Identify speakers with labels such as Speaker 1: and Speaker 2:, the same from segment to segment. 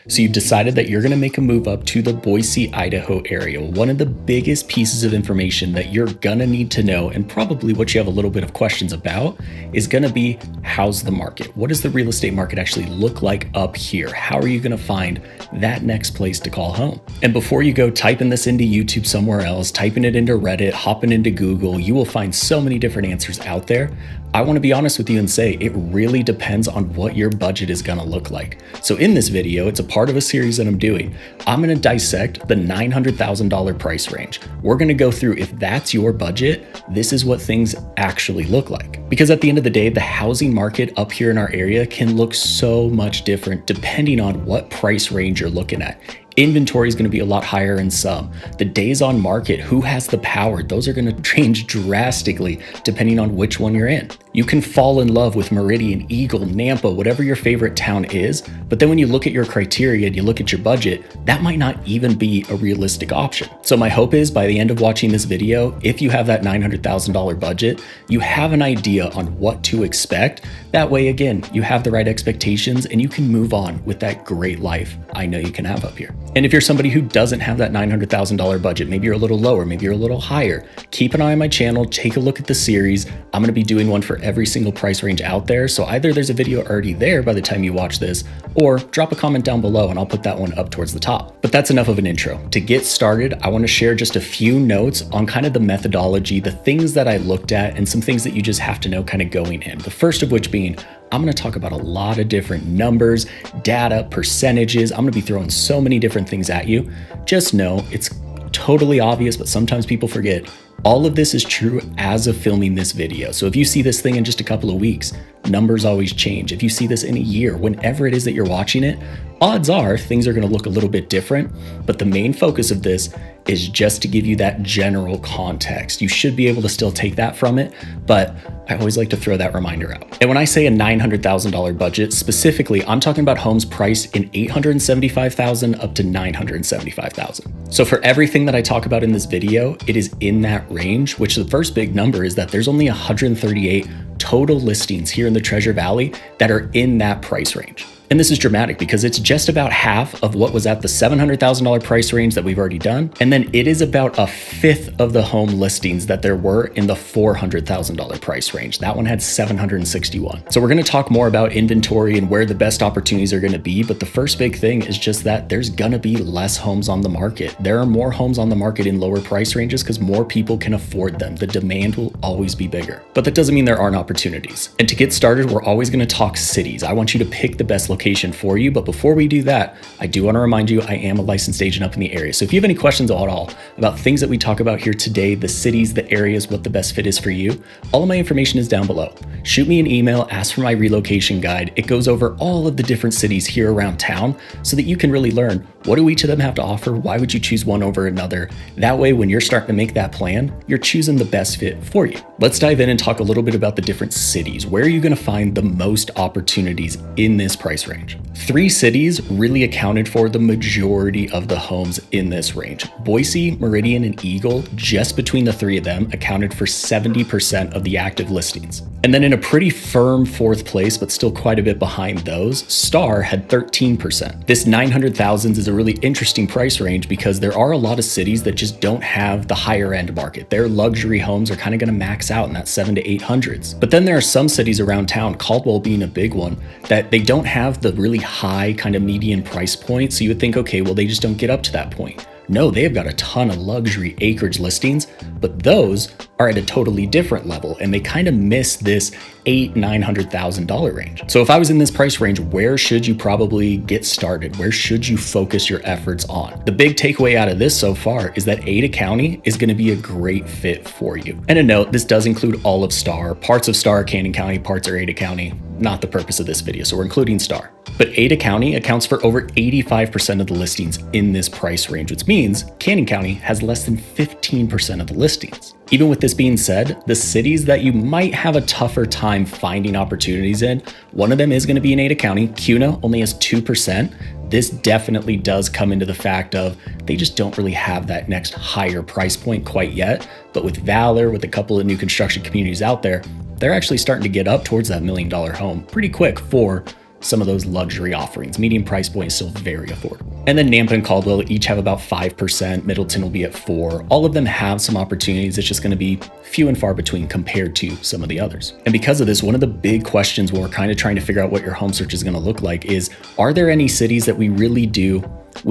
Speaker 1: So you've decided that you're going to make a move up to the Boise, Idaho area. One of the biggest pieces of information that you're going to need to know, and probably what you have a little bit of questions about, is going to be how's the market? What does the real estate market actually look like up here? How are you going to find that next place to call home? And before you go typing this into YouTube somewhere else, typing it into Reddit, hopping into Google, you will find so many different answers out there. I want to be honest with you and say it really depends on what your budget is going to look like. So in this video, it's a part of a series that I'm doing. I'm going to dissect the $900,000 price range. We're going to go through, if that's your budget, this is what things actually look like. Because at the end of the day, the housing market up here in our area can look so much different depending on what price range you're looking at. Inventory is going to be a lot higher in some. The days on market, who has the power, those are going to change drastically depending on which one you're in. You can fall in love with Meridian, Eagle, Nampa, whatever your favorite town is, but then when you look at your criteria and you look at your budget, that might not even be a realistic option. So my hope is by the end of watching this video, if you have that $900,000 budget, you have an idea on what to expect. That way, again, you have the right expectations and you can move on with that great life I know you can have up here. And if you're somebody who doesn't have that $900,000 budget, maybe you're a little lower, maybe you're a little higher, keep an eye on my channel, take a look at the series. I'm going to be doing one for every single price range out there. So either there's a video already there by the time you watch this, or drop a comment down below and I'll put that one up towards the top. But that's enough of an intro. To get started, I want to share just a few notes on kind of the methodology, the things that I looked at, and some things that you just have to know kind of going in. The first of which being, I'm going to talk about a lot of different numbers, data, percentages. I'm going to be throwing so many different things at you. Just know it's totally obvious, but sometimes people forget. All of this is true as of filming this video. So if you see this thing in just a couple of weeks, numbers always change. If you see this in a year, whenever it is that you're watching it, odds are things are going to look a little bit different. But the main focus of this is just to give you that general context. You should be able to still take that from it, but I always like to throw that reminder out. And when I say a $900,000 budget, specifically, I'm talking about homes priced in $875,000 up to $975,000. So for everything that I talk about in this video, it is in that range, which the first big number is that there's only 138 total listings here in the Treasure Valley that are in that price range. And this is dramatic because it's just about half of what was at the $700,000 price range that we've already done. And then it is about a fifth of the home listings that there were in the $400,000 price range. That one had 761. So we're going to talk more about inventory and where the best opportunities are going to be. But the first big thing is just that there's going to be less homes on the market. There are more homes on the market in lower price ranges because more people can afford them. The demand will always be bigger, but that doesn't mean there aren't opportunities. And to get started, we're always going to talk cities. I want you to pick the best location for you. But before we do that, I do want to remind you, I am a licensed agent up in the area. So if you have any questions at all about things that we talk about here today, the cities, the areas, what the best fit is for you, all of my information is down below. Shoot me an email, ask for my relocation guide. It goes over all of the different cities here around town so that you can really learn what do each of them have to offer? Why would you choose one over another? That way, when you're starting to make that plan, you're choosing the best fit for you. Let's dive in and talk a little bit about the different cities. Where are you going to find the most opportunities in this price range? 3 cities really accounted for the majority of the homes in this range. Boise, Meridian, and Eagle, just between the 3 of them, accounted for 70% of the active listings. And then in a pretty firm 4th place, but still quite a bit behind those, Star had 13%. This 900,000s is a really interesting price range because there are a lot of cities that just don't have the higher end market. Their luxury homes are kind of going to max out in that 700 to 800s. But then there are some cities around town, Caldwell being a big one, that they don't have the really high kind of median price point. So you would think, okay, well, they just don't get up to that point. No, they've got a ton of luxury acreage listings, but those are at a totally different level and they kind of miss this $900,000 range. So if I was in this price range, where should you probably get started? Where should you focus your efforts on? The big takeaway out of this so far is that Ada County is going to be a great fit for you. And a note, this does include all of Star. Parts of Star are Cannon County, parts are Ada County. Not the purpose of this video, so we're including Star. But Ada County accounts for over 85% of the listings in this price range, which means Cannon County has less than 15% of the listings. Even with this being said, the cities that you might have a tougher time finding opportunities in, one of them is going to be in Ada County. Kuna only has 2%. This definitely does come into the fact of they just don't really have that next higher price point quite yet. But with Valor, with a couple of new construction communities out there, they're actually starting to get up towards that $1 million home pretty quick for some of those luxury offerings. Median price point is still very affordable. And then Nampa and Caldwell each have about 5%. Middleton will be at 4%. All of them have some opportunities. It's just going to be few and far between compared to some of the others. And because of this, one of the big questions when we're kind of trying to figure out what your home search is going to look like is, are there any cities that we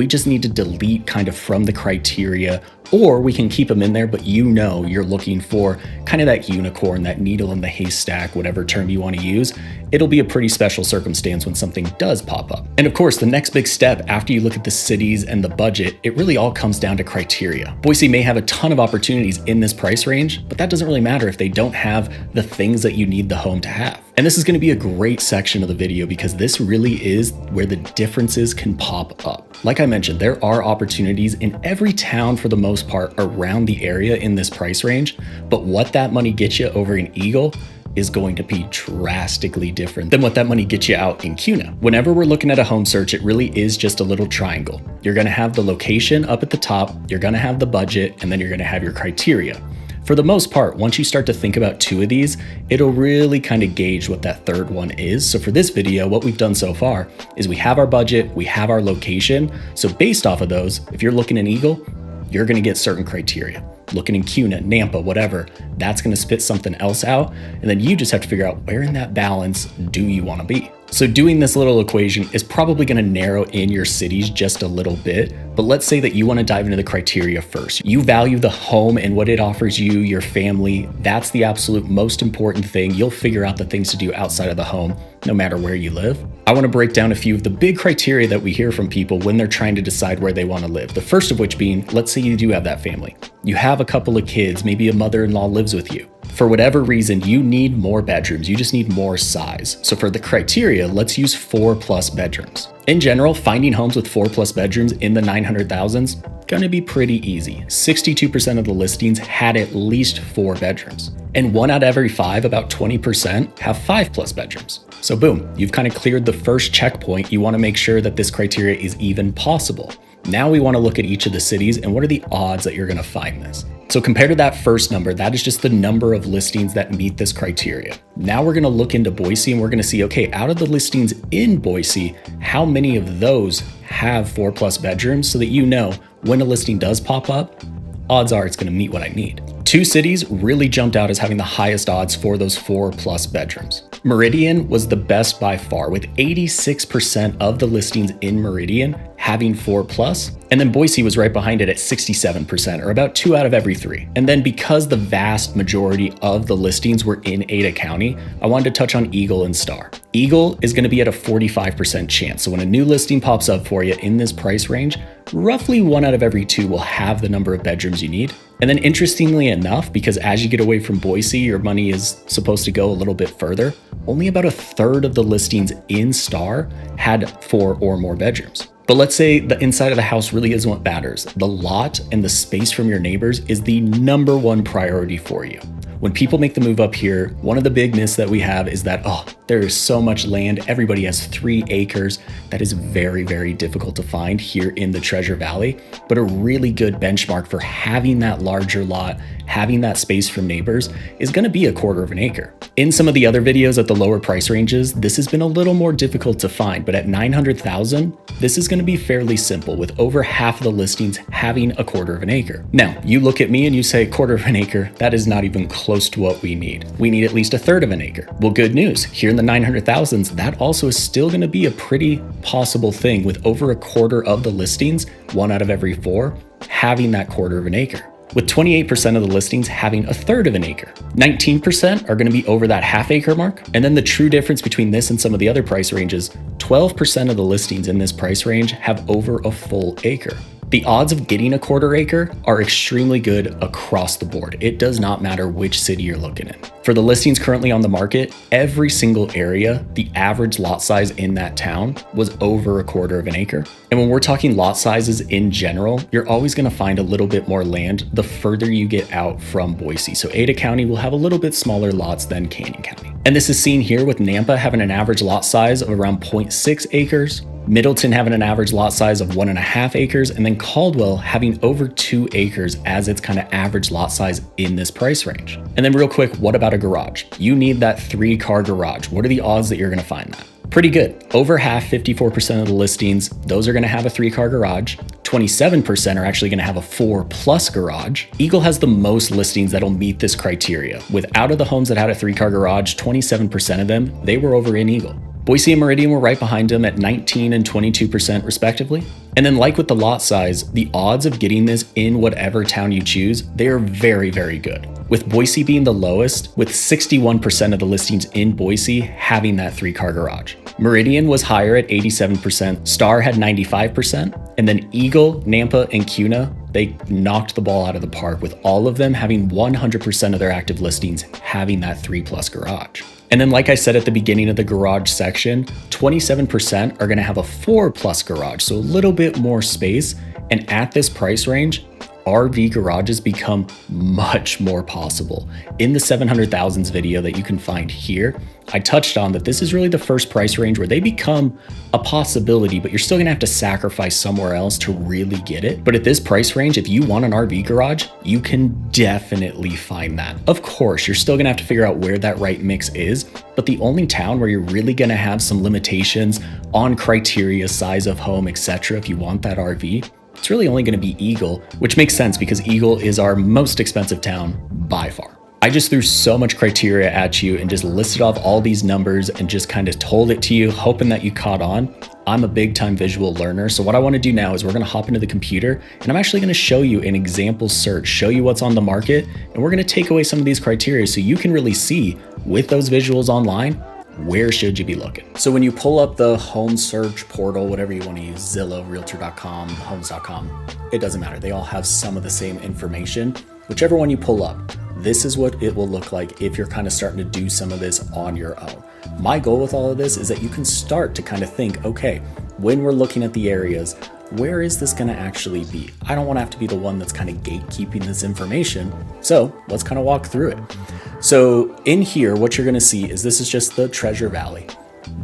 Speaker 1: just need to delete kind of from the criteria, or we can keep them in there, but you're looking for kind of that unicorn, that needle in the haystack, whatever term you want to use. It'll be a pretty special circumstance when something does pop up. And of course, the next big step after you look at the cities and the budget, it really all comes down to criteria. Boise may have a ton of opportunities in this price range, but that doesn't really matter if they don't have the things that you need the home to have. And this is going to be a great section of the video because this really is where the differences can pop up. Like I mentioned, there are opportunities in every town for the most part around the area in this price range, but what that money gets you over in Eagle is going to be drastically different than what that money gets you out in Kuna. Whenever we're looking at a home search, it really is just a little triangle. You're going to have the location up at the top, you're going to have the budget, and then you're going to have your criteria. For the most part, once you start to think about two of these, it'll really kind of gauge what that third one is. So for this video, what we've done so far is we have our budget, we have our location. So based off of those, if you're looking in Eagle, you're going to get certain criteria. Looking in Kuna, Nampa, whatever, that's going to spit something else out. And then you just have to figure out where in that balance do you want to be. So doing this little equation is probably going to narrow in your cities just a little bit, but let's say that you want to dive into the criteria first. You value the home and what it offers you, your family. That's the absolute most important thing. You'll figure out the things to do outside of the home, no matter where you live. I want to break down a few of the big criteria that we hear from people when they're trying to decide where they want to live. The first of which being, let's say you do have that family. You have a couple of kids, maybe a mother-in-law lives with you. For whatever reason, you need more bedrooms. You just need more size. So for the criteria, let's use 4+ bedrooms. In general, finding homes with 4+ bedrooms in the 900,000s, gonna be pretty easy. 62% of the listings had at least 4 bedrooms. And 1 out of every 5, about 20%, have 5+ bedrooms. So boom, you've kind of cleared the first checkpoint. You wanna make sure that this criteria is even possible. Now we wanna look at each of the cities and what are the odds that you're gonna find this. So compared to that first number, that is just the number of listings that meet this criteria. Now we're gonna look into Boise and we're gonna see, okay, out of the listings in Boise, how many of those have 4+ bedrooms so that you know when a listing does pop up, odds are it's gonna meet what I need. 2 cities really jumped out as having the highest odds for those 4+ bedrooms. Meridian was the best by far, with 86% of the listings in Meridian having 4+, and then Boise was right behind it at 67%, or about 2 out of every 3. And then because the vast majority of the listings were in Ada County, I wanted to touch on Eagle and Star. Eagle is going to be at a 45% chance. So when a new listing pops up for you in this price range, roughly 1 out of every 2 will have the number of bedrooms you need. And then interestingly enough, because as you get away from Boise, your money is supposed to go a little bit further, only about 1/3 of the listings in Star had 4 or more bedrooms. But let's say the inside of the house really isn't what matters. The lot and the space from your neighbors is the number 1 priority for you. When people make the move up here, one of the big myths that we have is that, there is so much land. Everybody has 3 acres. That is very, very difficult to find here in the Treasure Valley, but a really good benchmark for having that larger lot, having that space from neighbors is going to be 1/4 acre. In some of the other videos at the lower price ranges, this has been a little more difficult to find, but at 900,000, this is going to be fairly simple with over half of the listings having 1/4 acre. Now, you look at me and you say 1/4 acre, that is not even close to what we need. We need at least 1/3 acre. Well, good news. Here in the 900,000s, that also is still going to be a pretty possible thing with over 1/4 of the listings, 1 out of every 4, having that 1/4 acre. With 28% of the listings having 1/3 acre. 19% are going to be over that 1/2 acre mark. And then the true difference between this and some of the other price ranges, 12% of the listings in this price range have over a full acre. The odds of getting 1/4 acre are extremely good across the board. It does not matter which city you're looking in. For the listings currently on the market, every single area, the average lot size in that town was over 1/4 acre. And when we're talking lot sizes in general, you're always going to find a little bit more land the further you get out from Boise. So Ada County will have a little bit smaller lots than Canyon County. And this is seen here with Nampa having an average lot size of around 0.6 acres. Middleton having an average lot size of 1.5 acres, and then Caldwell having over 2 acres as its kind of average lot size in this price range. And then real quick, what about a garage? You need that 3-car garage. What are the odds that you're going to find that? Pretty good. Over half, 54% of the listings, those are gonna have a 3-car garage. 27% are actually gonna have a 4+ garage. Eagle has the most listings that'll meet this criteria. With out of the homes that had a 3-car garage, 27% of them, they were over in Eagle. Boise and Meridian were right behind them at 19 and 22% respectively. And then like with the lot size, the odds of getting this in whatever town you choose, they are very, very good. With Boise being the lowest, with 61% of the listings in Boise having that 3-car garage. Meridian was higher at 87%, Star had 95%, and then Eagle, Nampa, and Kuna, they knocked the ball out of the park with all of them having 100% of their active listings having that 3+ garage. And then like I said at the beginning of the garage section, 27% are gonna have a 4+ garage, so a little bit more space. And at this price range, RV garages become much more possible. In the 700,000s video that you can find here, I touched on that this is really the first price range where they become a possibility, but you're still gonna have to sacrifice somewhere else to really get it. But at this price range, if you want an RV garage, you can definitely find that. Of course, you're still gonna have to figure out where that right mix is, but the only town where you're really gonna have some limitations on criteria, size of home, etc. if you want that RV, it's really only going to be Eagle, which makes sense because Eagle is our most expensive town by far. I just threw so much criteria at you and just listed off all these numbers and just kind of told it to you, hoping that you caught on. I'm a big time visual learner. So what I want to do now is we're going to hop into the computer and I'm actually going to show you an example search, show you what's on the market, and we're going to take away some of these criteria so you can really see with those visuals online, where should you be looking? So when you pull up the home search portal, whatever you want to use, Zillow, Realtor.com, Homes.com, it doesn't matter. They all have some of the same information. Whichever one you pull up, this is what it will look like if you're kind of starting to do some of this on your own. My goal with all of this is that you can start to kind of think, okay, when we're looking at the areas, where is this going to actually be? I don't want to have to be the one that's kind of gatekeeping this information. So let's kind of walk through it. So in here, what you're going to see is this is just the Treasure Valley.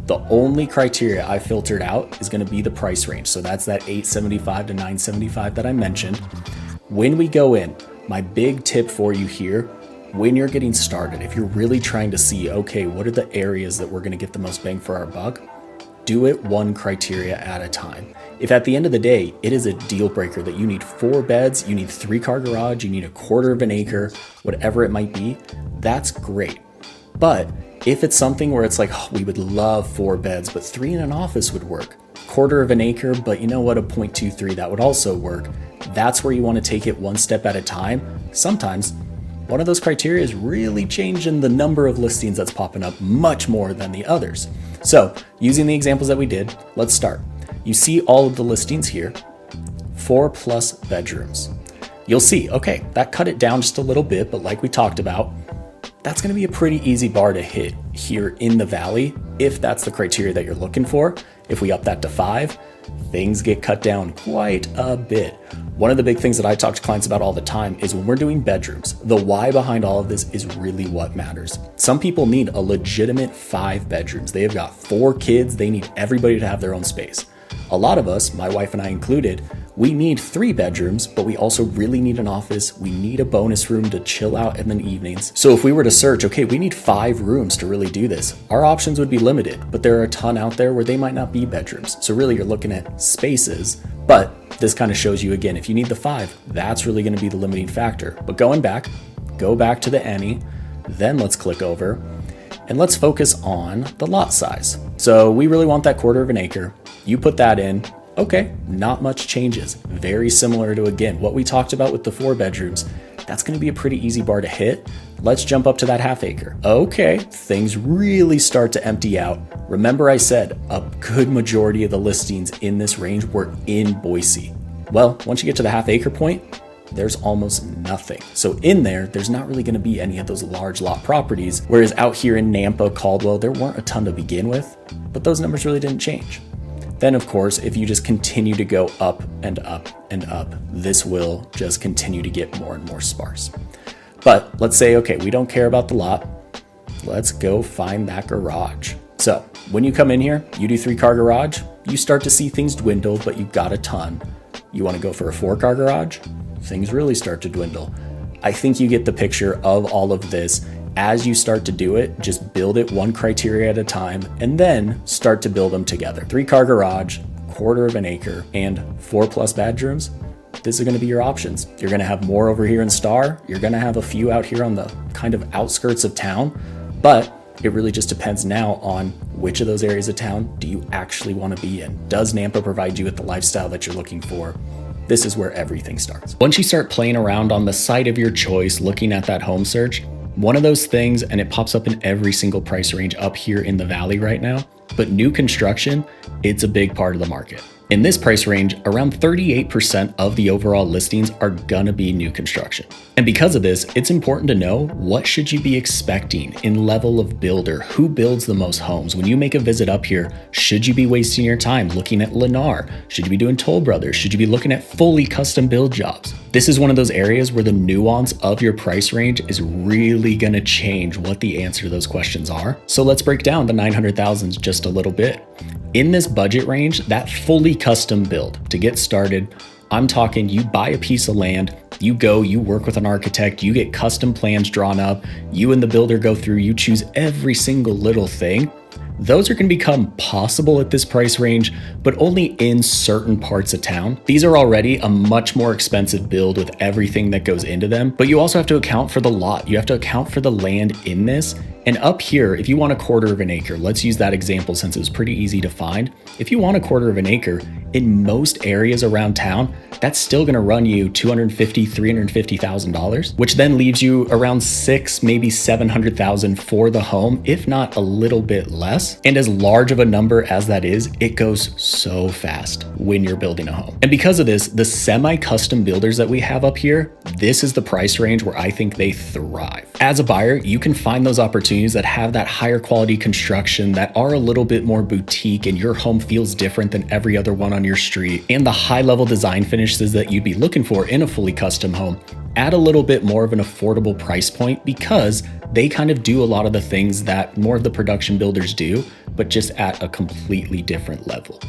Speaker 1: The only criteria I filtered out is going to be the price range. So that's that $875 to $975 that I mentioned. When we go in, my big tip for you here, when you're getting started, if you're really trying to see, okay, what are the areas that we're going to get the most bang for our buck? Do it one criteria at a time. If at the end of the day, it is a deal breaker that you need 4 beds, you need 3-car garage, you need a 1/4 acre, whatever it might be, that's great. But if it's something where it's like, oh, we would love 4 beds, but 3 in an office would work. 1/4 acre, but you know what, a 0.23, that would also work. That's where you want to take it one step at a time. Sometimes one of those criteria is really changing the number of listings that's popping up much more than the others. So using the examples that we did, let's start. You see all of the listings here, 4+ bedrooms. You'll see, okay, that cut it down just a little bit, but like we talked about, that's gonna be a pretty easy bar to hit here in the Valley if that's the criteria that you're looking for. If we up that to 5, things get cut down quite a bit. One of the big things that I talk to clients about all the time is when we're doing bedrooms, the why behind all of this is really what matters. Some people need a legitimate 5 bedrooms. They have got 4 kids. They need everybody to have their own space. A lot of us, my wife and I included, we need 3 bedrooms, but we also really need an office. We need a bonus room to chill out in the evenings. So if we were to search, okay, we need 5 rooms to really do this, our options would be limited, but there are a ton out there where they might not be bedrooms. So really you're looking at spaces, but this kind of shows you again, if you need the 5, that's really going to be the limiting factor. But going back, go back to the any, then let's click over and let's focus on the lot size. So we really want that 1/4 acre. You put that in. Okay, not much changes. Very similar to, again, what we talked about with the 4 bedrooms. That's gonna be a pretty easy bar to hit. Let's jump up to that 1/2 acre. Okay, things really start to empty out. Remember I said a good majority of the listings in this range were in Boise. Well, once you get to the 1/2 acre point, there's almost nothing. So in there, there's not really gonna be any of those large lot properties. Whereas out here in Nampa, Caldwell, there weren't a ton to begin with, but those numbers really didn't change. Then of course, if you just continue to go up and up and up, this will just continue to get more and more sparse. But let's say, okay, we don't care about the lot. Let's go find that garage. So when you come in here, you do 3-car garage, you start to see things dwindle, but you've got a ton. You wanna go for a 4-car garage? Things really start to dwindle. I think you get the picture of all of this. As you start to do it, just build it one criteria at a time and then start to build them together. 3-car garage, quarter of an acre, and 4+ bedrooms. This is going to be your options. You're going to have more over here in Star. You're going to have a few out here on the kind of outskirts of town, but it really just depends now on which of those areas of town do you actually want to be in. Does Nampa provide you with the lifestyle that you're looking for? This is where everything starts. Once you start playing around on the site of your choice, looking at that home search, one of those things, and it pops up in every single price range up here in the valley right now, but new construction, it's a big part of the market. In this price range, around 38% of the overall listings are gonna be new construction. And because of this, it's important to know what should you be expecting in level of builder, who builds the most homes. When you make a visit up here, should you be wasting your time looking at Lennar? Should you be doing Toll Brothers? Should you be looking at fully custom build jobs? This is one of those areas where the nuance of your price range is really gonna change what the answer to those questions are. So let's break down the 900,000s just a little bit. In this budget range, that fully custom build, to get started, I'm talking you buy a piece of land, you go, you work with an architect, you get custom plans drawn up, you and the builder go through, you choose every single little thing. Those are going to become possible at this price range, but only in certain parts of town. These are already a much more expensive build with everything that goes into them, but you also have to account for the lot. You have to account for the land in this. And up here, if you want a quarter of an acre, let's use that example since it was pretty easy to find. If you want a quarter of an acre, in most areas around town, that's still gonna run you $250,000, $350,000, which then leaves you around $600,000, maybe $700,000 for the home, if not a little bit less. And as large of a number as that is, it goes so fast when you're building a home. And because of this, the semi-custom builders that we have up here, this is the price range where I think they thrive. As a buyer, you can find those opportunities that have that higher quality construction, that are a little bit more boutique, and your home feels different than every other one on your street, and the high level design finishes that you'd be looking for in a fully custom home at a little bit more of an affordable price point, because they kind of do a lot of the things that more of the production builders do, but just at a completely different level.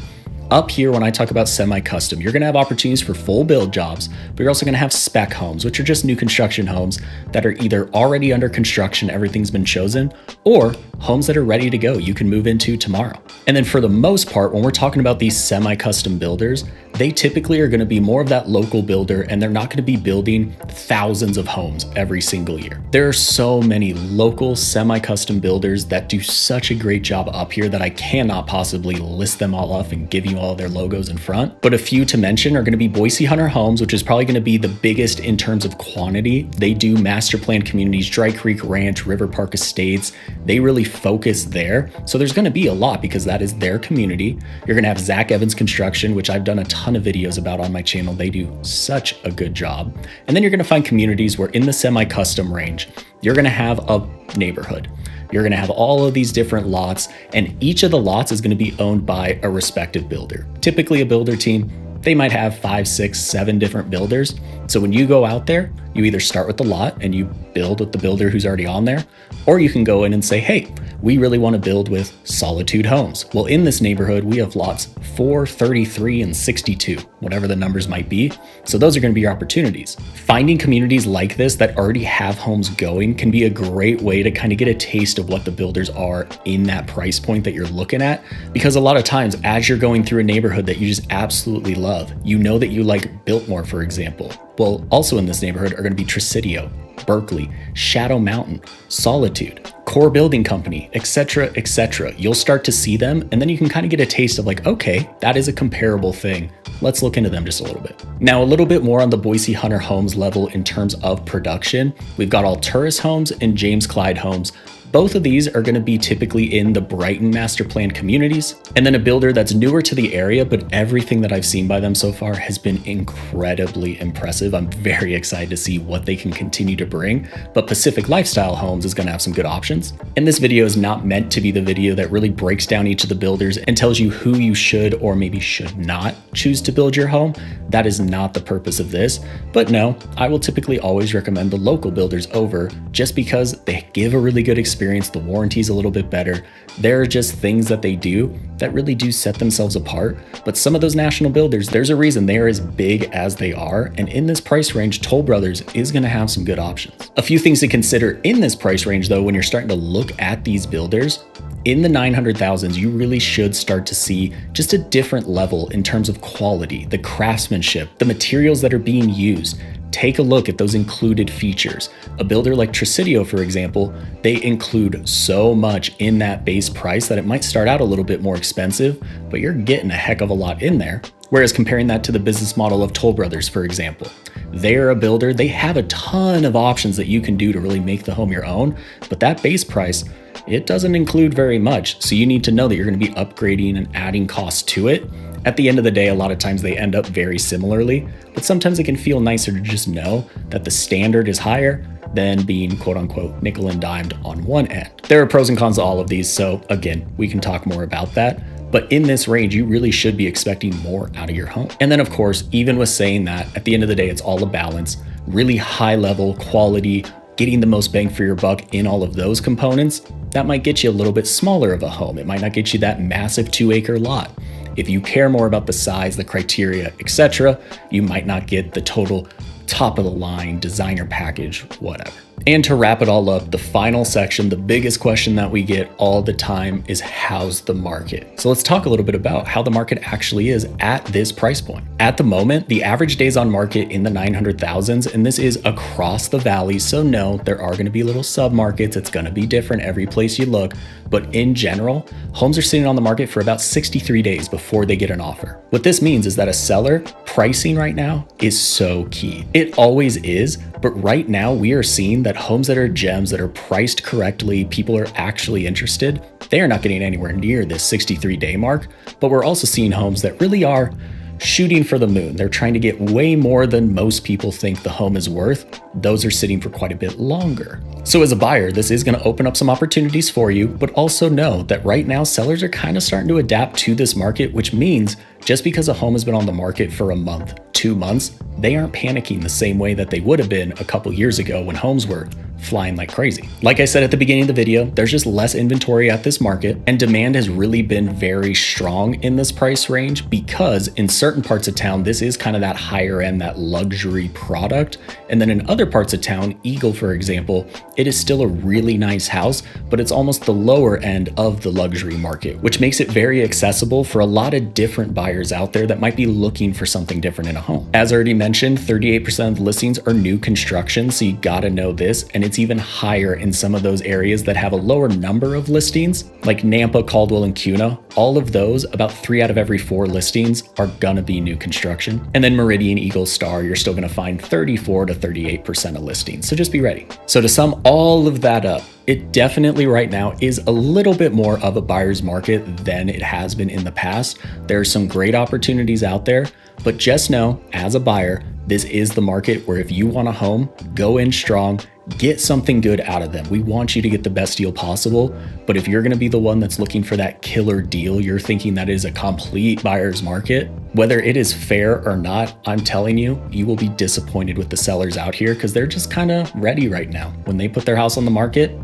Speaker 1: Up here, when I talk about semi-custom, you're gonna have opportunities for full build jobs, but you're also gonna have spec homes, which are just new construction homes that are either already under construction, everything's been chosen, or homes that are ready to go, you can move into tomorrow. And then for the most part, when we're talking about these semi-custom builders, they typically are gonna be more of that local builder, and they're not gonna be building thousands of homes every single year. There are so many local semi-custom builders that do such a great job up here that I cannot possibly list them all off and give you all their logos in front. But a few to mention are gonna be Boise Hunter Homes, which is probably gonna be the biggest in terms of quantity. They do master plan communities, Dry Creek Ranch, River Park Estates. They really focus there. So there's gonna be a lot because that is their community. You're gonna have Zach Evans Construction, which I've done a ton of videos about on my channel. They do such a good job. And then you're gonna find communities where in the semi-custom range, you're gonna have a neighborhood. You're gonna have all of these different lots, and each of the lots is gonna be owned by a respective builder. Typically a builder team, they might have 5, 6, 7 different builders. So when you go out there, you either start with the lot and you build with the builder who's already on there, or you can go in and say, hey, we really want to build with Solitude Homes. Well, in this neighborhood, we have lots 4, 33, and 62, whatever the numbers might be. So those are going to be your opportunities. Finding communities like this that already have homes going can be a great way to kind of get a taste of what the builders are in that price point that you're looking at. Because a lot of times as you're going through a neighborhood that you just absolutely love, you know that you like Biltmore, for example. Well, also in this neighborhood are going to be Presidio, Berkeley, Shadow Mountain, Solitude, Core Building Company, etc., etc. You'll start to see them, and then you can kind of get a taste of like, okay, that is a comparable thing. Let's look into them just a little bit. Now, a little bit more on the Boise Hunter Homes level in terms of production. We've got Alturas Homes and James Clyde Homes. Both of these are going to be typically in the Brighton master plan communities. And then a builder that's newer to the area, but everything that I've seen by them so far has been incredibly impressive. I'm very excited to see what they can continue to bring. But Pacific Lifestyle Homes is going to have some good options. And this video is not meant to be the video that really breaks down each of the builders and tells you who you should or maybe should not choose to build your home. That is not the purpose of this. But no, I will typically always recommend the local builders over, just because they give a really good experience experience, the warranty's a little bit better. There are just things that they do that really do set themselves apart. But some of those national builders, there's a reason they are as big as they are. And in this price range, Toll Brothers is gonna have some good options. A few things to consider in this price range though, when you're starting to look at these builders, in the 900,000s, you really should start to see just a different level in terms of quality, the craftsmanship, the materials that are being used. Take a look at those included features. A builder like Tresidio, for example, they include so much in that base price that it might start out a little bit more expensive, but you're getting a heck of a lot in there. Whereas comparing that to the business model of Toll Brothers, for example, they're a builder, they have a ton of options that you can do to really make the home your own, but that base price, it doesn't include very much. So you need to know that you're going to be upgrading and adding costs to it. At the end of the day, a lot of times they end up very similarly, but sometimes it can feel nicer to just know that the standard is higher than being quote unquote nickel and dimed on one end. There are pros and cons to all of these, so again, we can talk more about that. But in this range, you really should be expecting more out of your home. And then of course, even with saying that, at the end of the day, it's all a balance, really high level quality, getting the most bang for your buck in all of those components. That might get you a little bit smaller of a home. It might not get you that massive 2-acre lot. If you care more about the size, the criteria, etc., you might not get the total top of the line designer package, whatever. And to wrap it all up, the final section, the biggest question that we get all the time is how's the market? So let's talk a little bit about how the market actually is at this price point. At the moment, the average days on market in the 900,000s, and this is across the valley. So no, there are gonna be little sub-markets. It's gonna be different every place you look. But in general, homes are sitting on the market for about 63 days before they get an offer. What this means is that a seller pricing right now is so key. It always is, but right now we are seeing that homes that are gems, that are priced correctly, people are actually interested, they are not getting anywhere near this 63-day mark. But we're also seeing homes that really are shooting for the moon. They're trying to get way more than most people think the home is worth. Those are sitting for quite a bit longer. So as a buyer, this is going to open up some opportunities for you, but also know that right now sellers are kind of starting to adapt to this market, which means just because a home has been on the market for a month, 2 months, they aren't panicking the same way that they would have been a couple years ago when homes were flying like crazy. Like I said at the beginning of the video, there's just less inventory at this market, and demand has really been very strong in this price range because in certain parts of town, this is kind of that higher end, that luxury product. And then in other parts of town, Eagle, for example, it is still a really nice house, but it's almost the lower end of the luxury market, which makes it very accessible for a lot of different buyers out there that might be looking for something different in a home. As already mentioned, 38% of the listings are new construction, so you gotta know this, and it's even higher in some of those areas that have a lower number of listings, like Nampa, Caldwell, and Kuna. All of those, about 3 out of every 4 listings are gonna be new construction. And then Meridian, Eagle, Star, you're still gonna find 34 to 38% of listings, so just be ready. So to sum all of that up, it definitely right now is a little bit more of a buyer's market than it has been in the past. There are some great opportunities out there, but just know as a buyer, this is the market where if you want a home, go in strong, get something good out of them. We want you to get the best deal possible, but if you're gonna be the one that's looking for that killer deal, you're thinking that is a complete buyer's market, whether it is fair or not, I'm telling you, you will be disappointed with the sellers out here because they're just kind of ready right now. When they put their house on the market,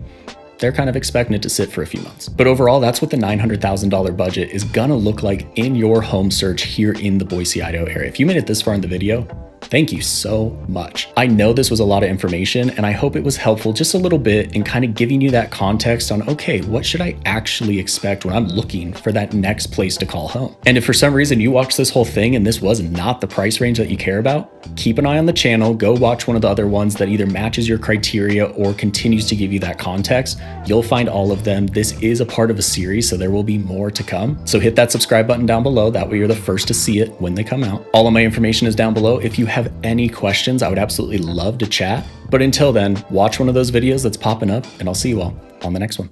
Speaker 1: they're kind of expecting it to sit for a few months. But overall, that's what the $900,000 budget is gonna look like in your home search here in the Boise, Idaho area. If you made it this far in the video, thank you so much. I know this was a lot of information and I hope it was helpful just a little bit in kind of giving you that context on, okay, what should I actually expect when I'm looking for that next place to call home? And if for some reason you watched this whole thing and this was not the price range that you care about, keep an eye on the channel, go watch one of the other ones that either matches your criteria or continues to give you that context. You'll find all of them. This is a part of a series, so there will be more to come. So hit that subscribe button down below. That way you're the first to see it when they come out. All of my information is down below. If you have any questions, I would absolutely love to chat. But until then, watch one of those videos that's popping up and I'll see you all on the next one.